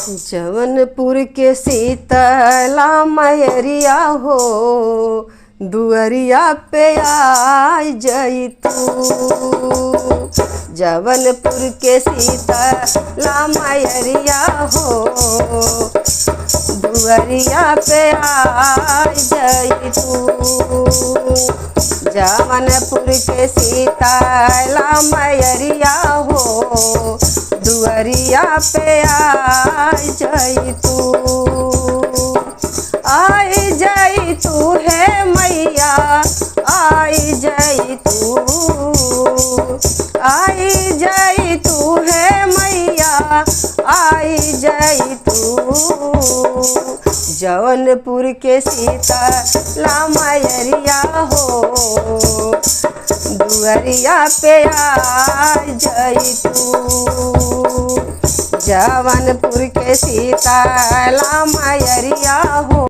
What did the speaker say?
जवनपुर के शीतला मयरिया हो, दुअरिया पे आई जई तू। जवनपुर के शीतला मयरिया हो, दुअरिया पे आई जई तू। जवनपुर के शीतला मयरिया हो, दुअरिया पे आई जई तू। आई जई तू है मैया, आई जई तू। आई जई तू है मैया, आई जई तू। जौनपुर के शीतला मयरिया हो, दुअरिया पे आई जई तू। जौनपुर के शीतला